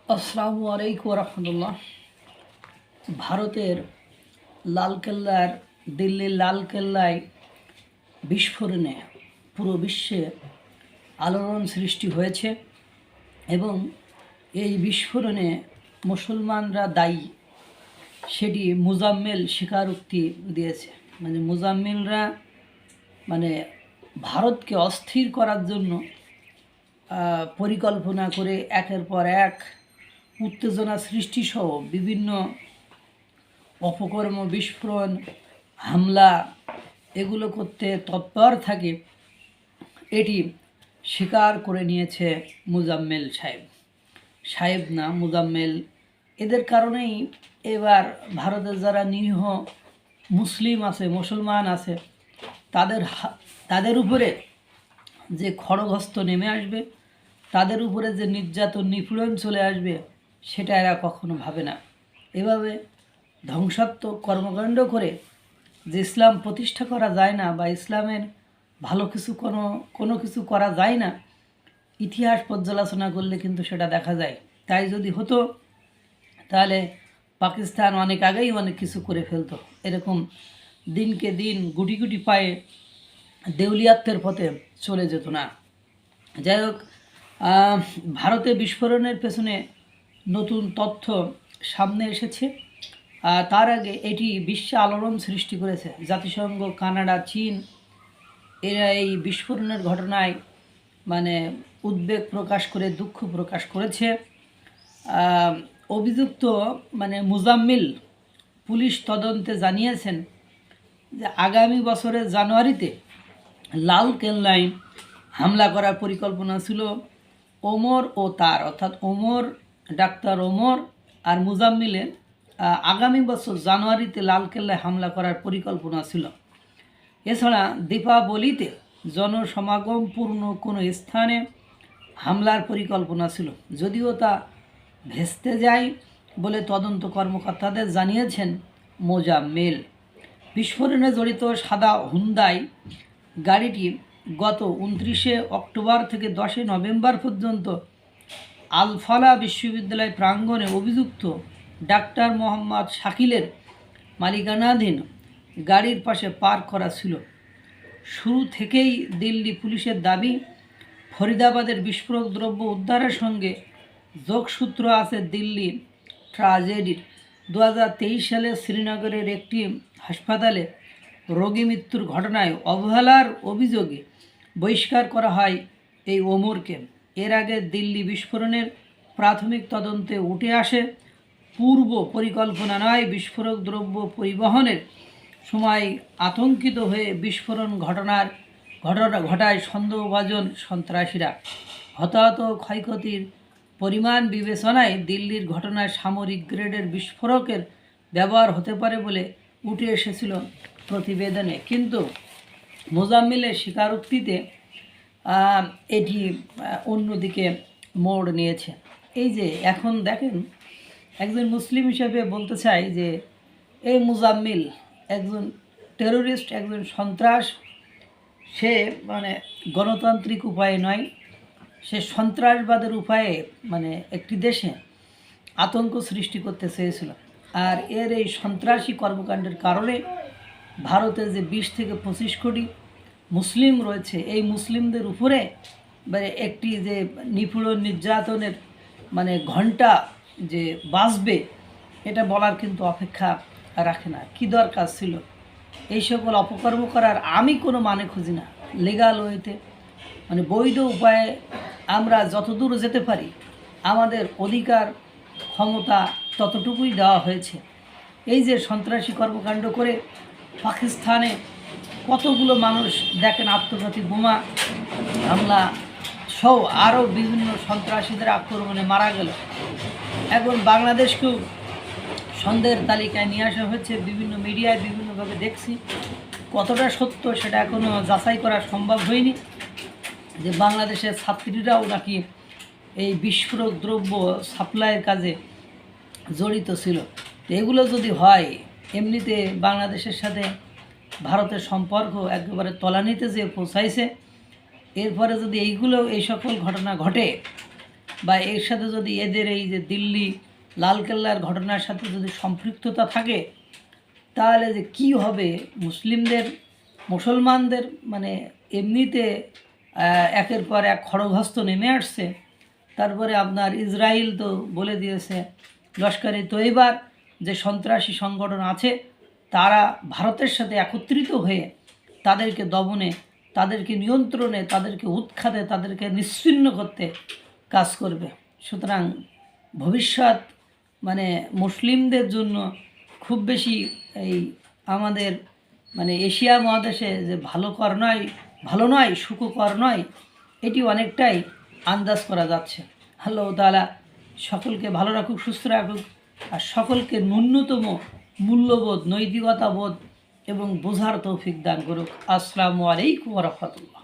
আসসালামু আলাইকুম রহমতুল্লাহ। ভারতের লালকেল্লার দিল্লির লালকেল্লায় বিস্ফোরণে পুরো বিশ্বে আলোড়ন সৃষ্টি হয়েছে এবং এই বিস্ফোরণে মুসলমানরা দায়ী, সেটি মুজাম্মেল স্বীকারোক্তি দিয়েছে। মুজাম্মিলরা ভারতকে অস্থির করার জন্য পরিকল্পনা করে একের পর এক উত্তেজনা সৃষ্টিসহ বিভিন্ন অপকর্ম, বিস্ফোরণ, হামলা এগুলো করতে তৎপর থাকে। এটি স্বীকার করে নিয়েছে মুজাম্মেল মুজাম্মেল। এদের কারণেই এবার ভারতের যারা নিরীহ মুসলিম আছে, মুসলমান আছে, তাদের উপরে যে খড়গহস্ত নেমে আসবে, তাদের উপরে যে নির্যাতন, নিপীড়ন চলে আসবে, সেটা এরা কখনো ভাবে না। এভাবে ধ্বংসাত্মক কর্মকাণ্ড করে যে ইসলাম প্রতিষ্ঠা করা যায় না বা ইসলামের ভালো কিছু কোনো কিছু করা যায় না, ইতিহাস পর্যালোচনা করলে কিন্তু সেটা দেখা যায়। তাই যদি হতো তাহলে পাকিস্তান অনেক আগেই অনেক কিছু করে ফেলতো। এরকম দিনকে দিন গুটি গুটি পায়ে দেউলিয়াত্বের পথে চলে যেত না। যাই হোক, ভারতে বিস্ফোরণের পেছনে নতুন তথ্য সামনে এসেছে। তার আগে এটি বিশ্বে আলোড়ন সৃষ্টি করেছে। জাতিসংঘ, কানাডা, চীন এরা এই বিস্ফোরণের ঘটনায় উদ্বেগ প্রকাশ করে দুঃখ প্রকাশ করেছে। অভিযুক্ত মুজাম্মিল পুলিশ তদন্তে জানিয়েছেন যে আগামী বছরের জানুয়ারিতে লাল কেল্লায় হামলা করার পরিকল্পনা ছিল ওমর ও তার, অর্থাৎ ডাক্তার ওমর আর মুজাম্মিলের আগামী বছর জানুয়ারিতে লালকেল্লায় হামলা করার পরিকল্পনা ছিল। এছাড়া দীপাবলিতে জনসমাগমপূর্ণ কোনো স্থানে হামলার পরিকল্পনা ছিল, যদিও তা ভেস্তে যায় বলে তদন্ত কর্মকর্তাদের জানিয়েছেন মোজাম্মেল। বিস্ফোরণে জড়িত সাদা হুন্দাই গাড়িটি গত 29 অক্টোবর থেকে 10 নভেম্বর পর্যন্ত আলফালা বিশ্ববিদ্যালয় প্রাঙ্গণে অভিযুক্ত ডাক্তার মোহাম্মদ শাকিলের মালিকানাধীন গাড়ির পাশে পার্ক করা ছিল। শুরু থেকেই দিল্লি পুলিশের দাবি, ফরিদাবাদের বিস্ফোরক দ্রব্য উদ্ধারের সঙ্গে যোগসূত্র আছে দিল্লি ট্র্যাজেডির। 2023 সালে শ্রীনগরের একটি হাসপাতালে রোগী মৃত্যুর ঘটনায় অবহেলার অভিযোগে বহিষ্কার করা হয় এই ওমরকে। এর আগে দিল্লি বিস্ফোরণের প্রাথমিক তদন্তে উঠে আসে পূর্ব পরিকল্পনা নয়, বিস্ফোরক দ্রব্য পরিবহনের সময় আতঙ্কিত হয়ে বিস্ফোরণ ঘটনা ঘটায় সন্দেহভাজন সন্ত্রাসীরা। হতাহত, ক্ষয়ক্ষতির পরিমাণ বিবেচনায় দিল্লির ঘটনায় সামরিক গ্রেডের বিস্ফোরকের ব্যবহার হতে পারে বলে উঠে এসেছিল প্রতিবেদনে। কিন্তু মোজাম্মিলের স্বীকারোক্তিতে এটি অন্যদিকে মোড় নিয়েছে। এই যে এখন দেখেন, একজন মুসলিম হিসেবে বলতে চাই যে এই মুজাম্মিল একজন টেরোরিস্ট, একজন সন্ত্রাস। সে গণতান্ত্রিক উপায়ে নয়, সে সন্ত্রাসবাদের উপায়ে একটি দেশে আতঙ্ক সৃষ্টি করতে চেয়েছিল। আর এর এই সন্ত্রাসী কর্মকাণ্ডের কারণে ভারতের যে 20 থেকে 25 কোটি মুসলিম রয়েছে, এই মুসলিমদের উপরে একটি যে নিপীড়ন, নির্যাতনের ঘণ্টা যে বাজবে, এটা বলার কিন্তু অপেক্ষা রাখে না। কি দরকার ছিল এই সকল অপকর্ম করার? আমি কোনো খুঁজি না। লিগাল ওয়েতে বৈধ উপায়ে আমরা যতদূর যেতে পারি, আমাদের অধিকার ক্ষমতা ততটুকুই দেওয়া হয়েছে। এই যে সন্ত্রাসী কর্মকাণ্ড করে পাকিস্তানে কতগুলো মানুষ দেখেন আত্মঘাতী বোমা হামলা সহ আরও বিভিন্ন সন্ত্রাসীদের আক্রমণে মারা গেল। এখন বাংলাদেশকেও সন্দেহের তালিকায় নিয়ে আসা হচ্ছে। বিভিন্ন মিডিয়ায় বিভিন্নভাবে দেখছি, কতটা সত্য সেটা এখনও যাচাই করা সম্ভব হয়নি, যে বাংলাদেশের ছাত্রীরাও নাকি এই বিস্ফোরক দ্রব্য সাপ্লাইয়ের কাজে জড়িত ছিল। এগুলো যদি হয়, এমনিতে বাংলাদেশের সাথে ভারতের সম্পর্ক একেবারে তলানিতে যে পৌঁছাইছে। এরপরে যদি এই সকল ঘটনা ঘটে, বা এর সাথে যদি এদের এই যে দিল্লি লালকেল্লার ঘটনার সাথে যদি সম্পৃক্ততা থাকে, তাহলে যে কি হবে মুসলমানদের মানে এমনিতে একের পর এক খড়গহস্ত নেমে আসছে। তারপরে আপনার ইসরায়েল তো বলে দিয়েছে লস্করে তৈবার যে সন্ত্রাসী সংগঠন আছে তারা ভারতের সাথে একত্রিত হয়ে তাদেরকে দমনে, তাদেরকে নিয়ন্ত্রণে, তাদেরকে উৎখাতে, তাদেরকে নিশ্চিহ্ন করতে কাজ করবে। সুতরাং ভবিষ্যৎ মানে মুসলিমদের জন্য খুব বেশি এই আমাদের মানে এশিয়া মহাদেশে যে ভালো নয় সুখকর নয়, এটি অনেকটাই আন্দাজ করা যাচ্ছে। আল্লাহ তাআলা সকলকে ভালো রাখুক, সুস্থ রাখুক, আর সকলকে ন্যূনতম মূল্যবোধ, নৈতিকতাবোধ এবং বোঝার তৌফিক দান করুক। আসসালামু আলাইকুম ওয়া রাহমাতুল্লাহ।